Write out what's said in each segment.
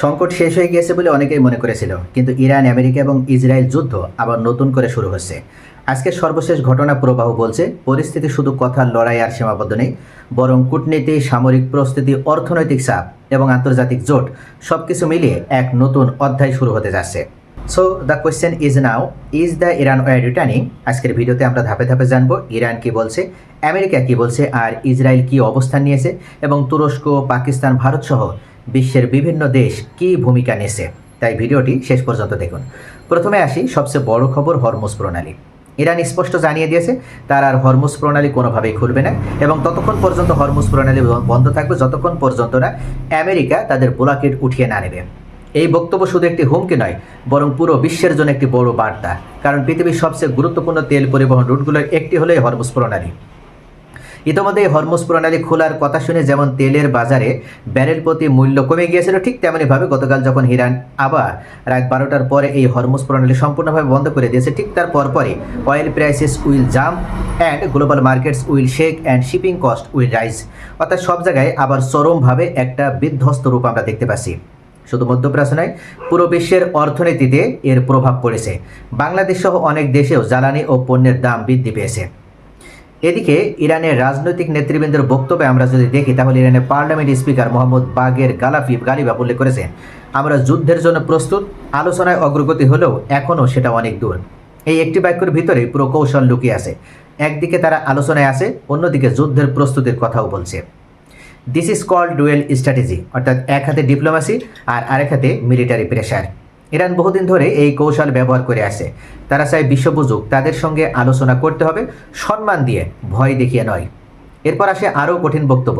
সংকট শেষ হয়ে গিয়েছে বলে অনেকেই মনে করেছিল, কিন্তু ইরান, আমেরিকা এবং ইসরায়েল যুদ্ধ আবার নতুন করে শুরু হচ্ছে। আজকের সর্বশেষ ঘটনা প্রবাহ বলছে পরিস্থিতি শুধু কথার লড়াই আর সীমাবদ্ধ নেই, বরং কূটনীতি, সামরিক প্রস্তুতি, অর্থনৈতিক চাপ এবং আন্তর্জাতিক জোট সবকিছু মিলিয়ে এক নতুন অধ্যায় শুরু হতে যাচ্ছে। So the question is now, is the Iran war returning? আজকের ভিডিওতে আমরা ধাপে ধাপে জানবো ইরান কি বলছে, আমেরিকা কি বলছে, আর ইসরায়েল কি অবস্থান নিয়েছে, এবং তুরস্ক, পাকিস্তান, ভারত সহ বিশ্বের বিভিন্ন দেশ কী ভূমিকা নিয়েছে। তাই ভিডিওটি শেষ পর্যন্ত দেখুন। প্রথমে আসি সবচেয়ে বড় খবর, হরমুজ প্রণালী। ইরান স্পষ্ট জানিয়ে দিয়েছে তার আর হরমুজ প্রণালী কোনোভাবেই খুলবে না, এবং ততক্ষণ পর্যন্ত হরমুজ প্রণালী বন্ধ থাকবে যতক্ষণ পর্যন্ত না আমেরিকা তাদের ব্লকেড উঠিয়ে না নেবে। এই বক্তব্য শুধু একটি হুমকি নয়, বরং পুরো বিশ্বের জন্য একটি বড় বার্তা, কারণ পৃথিবীর সবচেয়ে গুরুত্বপূর্ণ তেল পরিবহন রুটগুলোর একটি হলো এই হরমুজ প্রণালী। ইতিমধ্যে এই হরমুজ প্রণালী খোলার কথা শুনে যেমন তেলের বাজারে ব্যারেল প্রতি মূল্য কমে গিয়েছিল, ঠিক তেমনইভাবে গতকাল যখন ইরান আবার রাত 12টার পরে এই হরমুজ প্রণালী সম্পূর্ণভাবে বন্ধ করে দিয়েছে, ঠিক তার পরপরই oil prices will jump and global markets will shake and shipping cost will rise. অর্থাৎ সব জায়গায় আবার চরমভাবে একটা বিধ্বস্ত রূপ আমরা দেখতে পাচ্ছি। শুধু মধ্যপ্রাচ্য নয়, পুরো বিশ্বের অর্থনীতিতে এর প্রভাব পড়েছে। বাংলাদেশ সহ অনেক দেশেও জ্বালানি ও পণ্যের দাম বৃদ্ধি পেয়েছে। এদিকে ইরানের রাজনৈতিক নেতৃবৃন্দের বক্তব্যে আমরা যদি দেখি, তাহলে ইরানের পার্লামেন্ট স্পিকার মোহাম্মদ বাগের গালিবাফ উল্লেখ করেছেন, আমরা যুদ্ধের জন্য প্রস্তুত, আলোচনায় অগ্রগতি হলেও এখনও সেটা অনেক দূর। এই একটি বাক্যের ভিতরে পুরো কৌশল লুকিয়ে আছে। একদিকে তারা আলোচনায় আছে, অন্যদিকে যুদ্ধের প্রস্তুতির কথাও বলছে। This is called dual strategy, অর্থাৎ এক হাতে ডিপ্লোমেসি আর আরেক হাতে মিলিটারি প্রেশার। ইরান বহুদিন ধরে এই কৌশল ব্যবহার করে আসে। তারা চায় বিশ্ব বুঝুক, তাদের সঙ্গে আলোচনা করতে হবে, সম্মান দিয়ে, ভয় দেখিয়ে নয়। এরপর আসে আরও কঠিন বক্তব্য।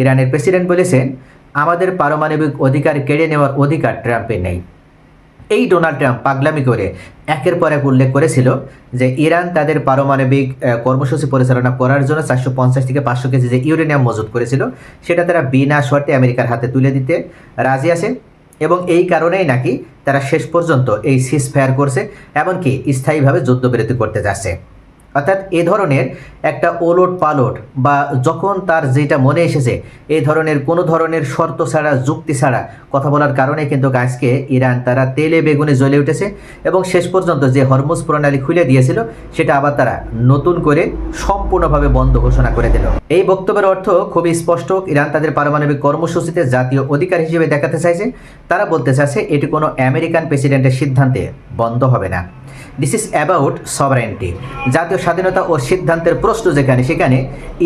ইরানের প্রেসিডেন্ট বলেছেন, আমাদের পারমাণবিক অধিকার কেড়ে নেওয়ার অধিকার ট্রাম্পের নেই। এই ডোনাল্ড ট্রাম্প পাগলামি করে একের পর এক উল্লেখ করেছিল যে ইরান তাদের পারমাণবিক কর্মসূচি পরিচালনা করার জন্য 450 থেকে 500 কেজি যে ইউরেনিয়াম মজুত করেছিল, সেটা তারা বিনা শর্তে আমেরিকার হাতে তুলে দিতে রাজি আছে, এবং এই কারণেই নাকি তারা শেষ পর্যন্ত এই সিজ ফায়ার করছে, এমনকি স্থায়ীভাবে যুদ্ধবিরতি করতে যাচ্ছে। অর্থাৎ এ ধরনের একটা ওলট পালট বা যখন তার যেটা মনে এসেছে এই ধরনের কোনো ধরনের শর্ত ছাড়া, যুক্তি ছাড়া কথা বলার কারণে কিন্তু আজকে ইরান তারা তেলে বেগুনে জ্বলে উঠেছে, এবং শেষ পর্যন্ত যে হরমুজ প্রণালী খুলে দিয়েছিল সেটা আবার তারা নতুন করে সম্পূর্ণভাবে বন্ধ ঘোষণা করে দিল। এই বক্তব্যের অর্থ খুবই স্পষ্ট। ইরান তাদের পারমাণবিক কর্মসূচিতে জাতীয় অধিকার হিসেবে দেখাতে চাইছে। তারা বলতে চাচ্ছে এটি কোনো আমেরিকান প্রেসিডেন্টের সিদ্ধান্তে বন্ধ হবে না। দিস ইজ অ্যাবাউট সভারেন্টি, জাতীয় স্বাধীনতা ও সিদ্ধান্তের প্রশ্ন যেখানে, সেখানে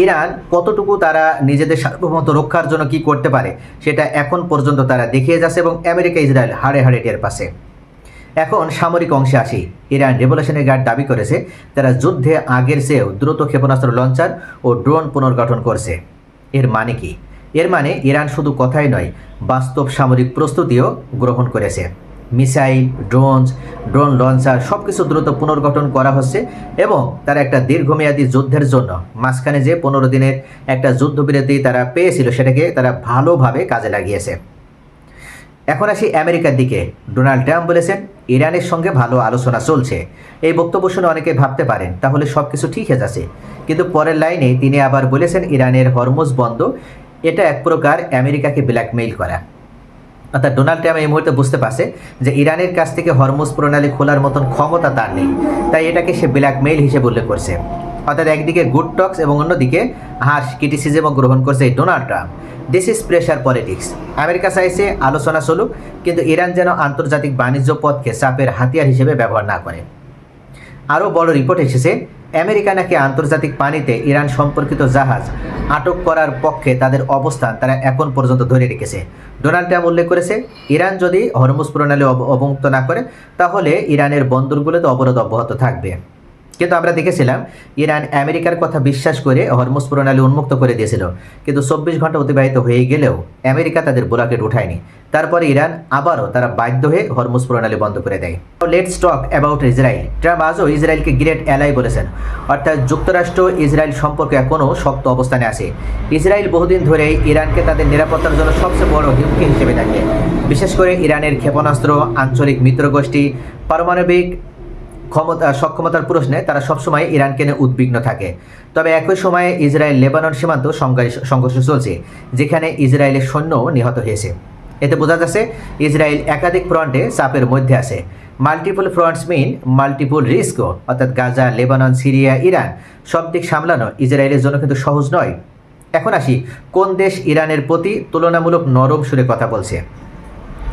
ইরান কতটুকু তারা নিজেদের সার্বভৌমত্ব রক্ষার জন্য কি করতে পারে সেটা এখন পর্যন্ত তারা দেখিয়ে যাচ্ছে, এবং আমেরিকা, ইসরায়েল হাড়ে হাড়ে টের পাচ্ছে। এখন সামরিক অংশে আসি। ইরান রেভলিউশনারি গার্ড দাবি করেছে তারা যুদ্ধে আগের চেয়েও দ্রুত ক্ষেপণাস্ত্র লঞ্চার ও ড্রোন পুনর্গঠন করছে। এর মানে কি? এর মানে ইরান শুধু কথাই নয়, বাস্তব সামরিক প্রস্তুতিও গ্রহণ করেছে। মিসাইল, ড্রোন লঞ্চার সব কিছু দ্রুত পুনর্গঠন করা হচ্ছে, এবং তারা একটা দীর্ঘমেয়াদী যুদ্ধের জন্য মাঝখানে যে 15 দিনের একটা যুদ্ধবিরতি তারা পেয়েছিল সেটাকে তারা ভালোভাবে কাজে লাগিয়েছে। এখন আসি আমেরিকার দিকে। ডোনাল্ড ট্রাম্প বলেছেন ইরানের সঙ্গে ভালো আলোচনা চলছে। এই বক্তব্য শুনে অনেকে ভাবতে পারেন তাহলে সব কিছু ঠিক হয়ে যাচ্ছে, কিন্তু পরের লাইনে তিনি আবার বলেছেন ইরানের হরমুজ বন্ধ এটা এক প্রকার আমেরিকাকে ব্ল্যাকমেইল করা। অর্থাৎ ডোনাল্ড ট্রাম্প এই মুহূর্তে বুঝতে পারছে যে ইরানের কাছ থেকে হরমুজ প্রণালী খোলার মতন ক্ষমতা তার নেই, তাই এটাকে সে ব্ল্যাকমেইল হিসেবে উল্লেখ করছে। অর্থাৎ একদিকে গুড টক্স এবং অন্যদিকে হার্শ ক্রিটিসিজমও গ্রহণ করছে এই Donald Trump. This is pressure politics. America চাইছে আলোচনা চলুক, কিন্তু ইরান যেন আন্তর্জাতিক বাণিজ্য পথকে চাপের হাতিয়ার হিসেবে ব্যবহার না করে। আরও বড় রিপোর্ট এসেছে আমেরিকা নাকি আন্তর্জাতিক পানিতে ইরান সম্পর্কিত জাহাজ আটক করার পক্ষে তাদের অবস্থান তারা এখন পর্যন্ত ধরে রেখেছে। ডোনাল্ড ট্রাম্প উল্লেখ করেছে ইরান যদি হরমুজ প্রণালী অবমুক্ত না করে তাহলে ইরানের বন্দরগুলোতে অবরোধ অব্যাহত থাকবে। কিন্তু আমরা দেখেছিলাম ইরান আমেরিকার কথা বিশ্বাস করে হরমুজ প্রণালী উন্মুক্ত করে দিয়েছিল, কিন্তু 24 ঘন্টা অতিবাহিত হয়ে গেলেও আমেরিকা তাদের ব্লকেড উঠায়নি। তারপরে ইরান আবারও তারা বাধ্য হয়ে হরমুজ প্রণালী বন্ধ করে দেয়। Let's talk about Israel. Trump আজও ইসরায়েলকে গ্রেট অ্যালাই বলেছেন, অর্থাৎ যুক্তরাষ্ট্র ইসরায়েল সম্পর্কে এখনও শক্ত অবস্থানে আছে। ইসরায়েল বহুদিন ধরে ইরানকে তাদের নিরাপত্তার জন্য সবচেয়ে বড় হুমকি হিসেবে দেখে। বিশেষ করে ইরানের ক্ষেপণাস্ত্র, আঞ্চলিক মিত্রগোষ্ঠী, পারমাণবিক সক্ষমতার প্রশ্নে তারা সবসময় ইরানকে নিয়ে উদ্বিগ্ন থাকে। তবে একই সময়ে ইসরায়েল লেবানন সীমান্ত সংঘর্ষ চলছে, যেখানে ইসরায়েলের সৈন্যও নিহত হয়েছে। এতে বোঝা যাচ্ছে ইসরায়েল একাধিক ফ্রন্টে চাপের মধ্যে আছে। মাল্টিপল ফ্রন্টস মিন মাল্টিপল রিস্কও, অর্থাৎ গাজা, লেবানন, সিরিয়া, ইরান সব দিক সামলানো ইসরায়েলের জন্য কিন্তু সহজ নয়। এখন আসি কোন দেশ ইরানের প্রতি তুলনামূলক নরম সুরে কথা বলছে।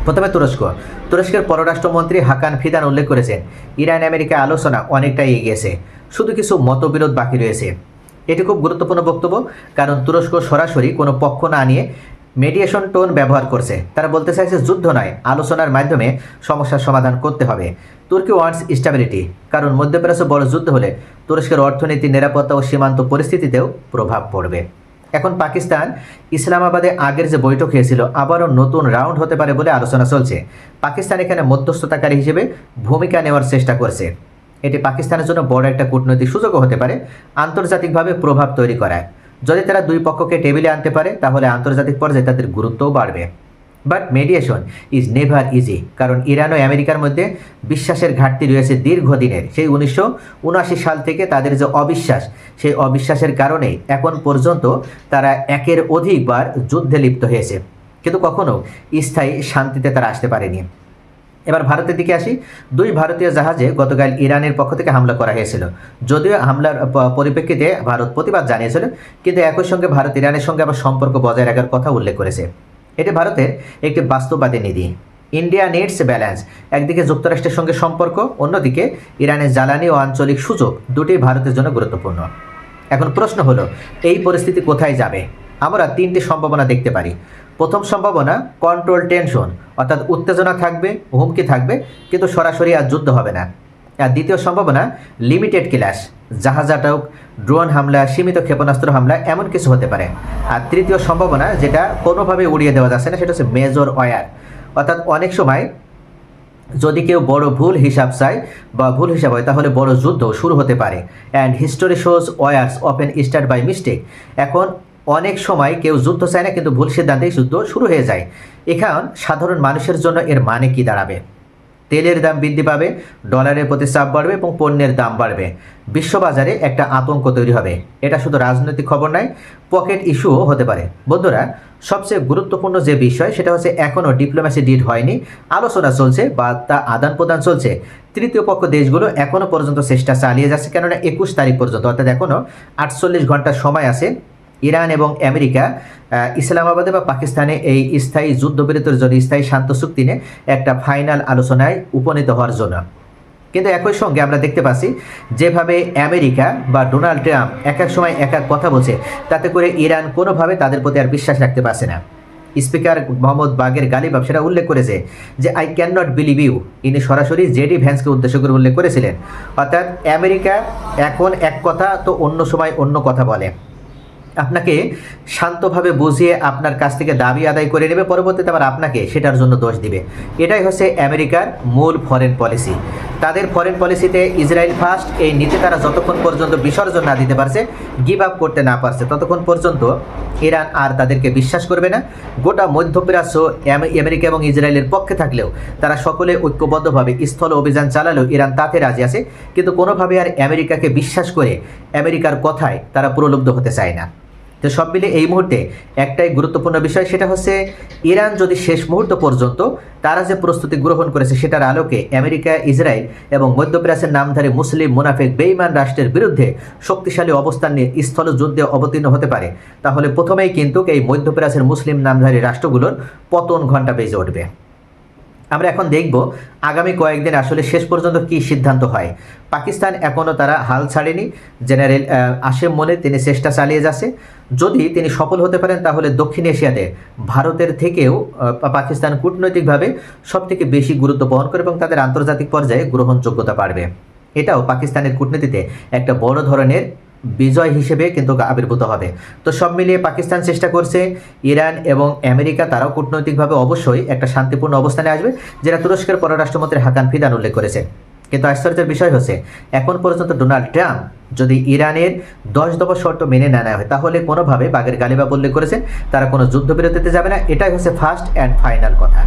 প্রথমে তুরস্কের পররাষ্ট্রমন্ত্রী হাকান ফিদান উল্লেখ করেছেন ইরান আমেরিকা আলোচনা অনেকটাই এগিয়েছে, শুধু কিছু মতবিরোধ বাকি রয়েছে। এটি খুব গুরুত্বপূর্ণ বক্তব্য, কারণ তুরস্ক সরাসরি কোনো পক্ষ না নিয়ে মেডিয়েশন টোন ব্যবহার করছে। তারা বলতে চাইছে যুদ্ধ নয়, আলোচনার মাধ্যমে সমস্যার সমাধান করতে হবে। তুর্কি ওয়ান্টস স্টেবিলিটি, কারণ মধ্যপ্রাচ্যে বড় যুদ্ধ হলে তুরস্কের অর্থনীতি, নিরাপত্তা ও সীমান্ত পরিস্থিতিতেও প্রভাব পড়বে। এখন পাকিস্তান ইসলামাবাদে আগের যে বৈঠক হয়েছিল আবারও নতুন রাউন্ড হতে পারে বলে আলোচনা চলছে। পাকিস্তান এখানে মধ্যস্থতাকারী হিসেবে ভূমিকা নেওয়ার চেষ্টা করছে। এটি পাকিস্তানের জন্য বড় একটা কূটনৈতিক সুযোগও হতে পারে আন্তর্জাতিকভাবে প্রভাব তৈরি করায়। যদি তারা দুই পক্ষকে টেবিলে আনতে পারে তাহলে আন্তর্জাতিক পর্যায়ে তাদের গুরুত্বও বাড়বে। But mediation is never easy, কারণ ইরান ও আমেরিকার মধ্যে বিশ্বাসের ঘাটতি রয়েছে দীর্ঘদিনের। সেই 1979 সাল থেকে তাদের যে অবিশ্বাস, সেই অবিশ্বাসের কারণে এখন পর্যন্ত তারা একের অধিকবার যুদ্ধে লিপ্ত হয়েছে, কিন্তু কখনো স্থায়ী শান্তিতে তারা আসতে পারেনি। এবার ভারতের দিকে আসি। দুই ভারতীয় জাহাজে গতকাল ইরানের পক্ষ থেকে হামলা করা হয়েছিল। যদিও হামলার পরিপ্রেক্ষিতে ভারত প্রতিবাদ জানিয়েছিল, কিন্তু একই সঙ্গে ভারত ইরানের সঙ্গে আবার সম্পর্ক বজায় রাখার কথা উল্লেখ করেছে। এটি ভারতের একটি বাস্তববাদী নীতি। ইন্ডিয়া নিডস ব্যালেন্স, একদিকে যুক্তরাষ্ট্রের সঙ্গে সম্পর্ক, অন্যদিকে ইরানের জ্বালানি ও আঞ্চলিক সুযোগ, দুটি ভারতের জন্য গুরুত্বপূর্ণ। এখন প্রশ্ন হলো এই পরিস্থিতি কোথায় যাবে? আমরা তিনটি সম্ভাবনা দেখতে পারি। প্রথম সম্ভাবনা কন্ট্রোল টেনশন, অর্থাৎ উত্তেজনা থাকবে, হুমকি থাকবে, কিন্তু সরাসরি আর যুদ্ধ হবে না। আর দ্বিতীয় সম্ভাবনা লিমিটেড ক্লাশ, জাহাজ আটক, ড্রোন হামলা, সীমিত ক্ষেপণাস্ত্র হামলা, এমন কিছু হতে পারে। আর তৃতীয় সম্ভাবনা, যেটা কোনোভাবে উড়িয়ে দেওয়া যাচ্ছে না, সেটা হচ্ছে মেজর ওয়ার, অর্থাৎ অনেক সময় যদি কেউ বড় ভুল হিসাব চায় বা ভুল হিসাব হয় তাহলে বড় যুদ্ধ শুরু হতে পারে। And history shows wars often start by mistake. এখন অনেক সময় কেউ যুদ্ধ চায় না, কিন্তু ভুল সিদ্ধান্তেই যুদ্ধ শুরু হয়ে যায়। এখন সাধারণ মানুষের জন্য এর মানে কি দাঁড়াবে? তেলের দাম বৃদ্ধি পাবে, ডলারের প্রতি চাপ বাড়বে এবং পণ্যের দাম বাড়বে। বিশ্ববাজারে একটা আতঙ্ক তৈরি হবে। এটা শুধু রাজনৈতিক খবর নয়, পকেট ইস্যুও হতে পারে। বন্ধুরা, সবচেয়ে গুরুত্বপূর্ণ যে বিষয় সেটা হচ্ছে এখনও ডিপ্লোম্যাসি ডিল হয়নি, আলোচনা চলছে বা তা আদান প্রদান চলছে। তৃতীয় পক্ষ দেশগুলো এখনও পর্যন্ত চেষ্টা চালিয়ে যাচ্ছে, কেননা 21 তারিখ পর্যন্ত, অর্থাৎ এখনও 48 ঘন্টার সময় আছে ইরান এবং আমেরিকা ইসলামাবাদে বা পাকিস্তানে এই স্থায়ী যুদ্ধবিরতির জন্য, স্থায়ী শান্ত চুক্তি নিয়ে একটা ফাইনাল আলোচনায় উপনীত হওয়ার জন্য। কিন্তু একই সঙ্গে আমরা দেখতে পাচ্ছি যেভাবে আমেরিকা বা ডোনাল্ড ট্রাম্প এক এক সময় এক এক কথা বলছে, তাতে করে ইরান কোনোভাবে তাদের প্রতি আর বিশ্বাস রাখতে পারছে না। স্পিকার মোহাম্মদ বাগের গালিবাফ সেটা উল্লেখ করেছে যে I can not believe you. ইনি সরাসরি জেডি ভ্যান্সকে উদ্দেশ্য করে উল্লেখ করেছিলেন। অর্থাৎ আমেরিকা এখন এক কথা তো অন্য সময় অন্য কথা বলে। আপনাকে শান্তভাবে বুঝিয়ে আপনার কাছ থেকে দাবি আদায় করে নেবে, পরবর্তীতে আবার আপনাকে সেটার জন্য দোষ দিবে। এটাই হচ্ছে আমেরিকার মূল ফরেন পলিসি। তাদের ফরেন পলিসিতে ইসরায়েল ফার্স্ট এই নীতি তারা যতক্ষণ পর্যন্ত বিসর্জন না দিতে পারছে, গিভ আপ করতে না পারছে, ততক্ষণ পর্যন্ত ইরান আর তাদেরকে বিশ্বাস করবে না। গোটা মধ্যপ্রাচ্য আমেরিকা এবং ইসরায়েলের পক্ষে থাকলেও তারা সকলে ঐক্যবদ্ধভাবে স্থল অভিযান চালালেও ইরান তাতে রাজি আছে, কিন্তু কোনোভাবে আর আমেরিকাকে বিশ্বাস করে আমেরিকার কথায় তারা প্রলুব্ধ হতে চায় না। তো সব মিলে এই মুহূর্তে একটাই গুরুত্বপূর্ণ বিষয়, সেটা হচ্ছে ইরান যদি শেষ মুহূর্ত পর্যন্ত তারা যে প্রস্তুতি গ্রহণ করেছে সেটার আলোকে আমেরিকা, ইসরায়েল এবং মধ্যপ্রাচ্যের নামধারী মুসলিম মুনাফিক বেঈমান রাষ্ট্রের বিরুদ্ধে শক্তিশালী অবস্থান নিয়ে স্থল যুদ্ধে অবতীর্ণ হতে পারে, তাহলে প্রথমেই কিন্তু এই মধ্যপ্রাচ্যের মুসলিম নামধারী রাষ্ট্রগুলোর পতন ঘণ্টা বেজে উঠবে। আমরা এখন দেখব আগামী কয়েকদিন আসলে শেষ পর্যন্ত কি সিদ্ধান্ত হয়। পাকিস্তান এখনও তারা হাল ছাড়েনি। জেনারেল আসিম মনির তিনি চেষ্টা চালিয়ে যাচ্ছে। যদি তিনি সফল হতে পারেন তাহলে দক্ষিণ এশিয়াতে ভারতের থেকেও পাকিস্তান কূটনৈতিকভাবে সবথেকে বেশি গুরুত্ব বহন করে এবং তাদের আন্তর্জাতিক পর্যায়ে গ্রহণযোগ্যতা বাড়বে। এটাও পাকিস্তানের কূটনীতিতে একটা বড় ধরনের বিজয় হিসেবে কিন্তু আবির্ভূত হবে। তো সব মিলিয়ে পাকিস্তান চেষ্টা করছে, ইরান এবং আমেরিকা তারাও কূটনৈতিকভাবে অবশ্যই একটা শান্তিপূর্ণ অবস্থানে আসবে, যেটা তুরস্কের পররাষ্ট্রমন্ত্রী হাকান ফিদান উল্লেখ করেছেন। কিন্তু আশ্চর্যের বিষয় হচ্ছে এখন পর্যন্ত ডোনাল্ড ট্রাম্প যদি ইরানের 10 দফা শর্ত মেনে না নেওয়া হয় তাহলে কোনোভাবে বাগের গালিবাফ উল্লেখ করেছেন তারা কোনো যুদ্ধবিরতিতে যাবে না। এটাই হচ্ছে ফার্স্ট অ্যান্ড ফাইনাল কথা।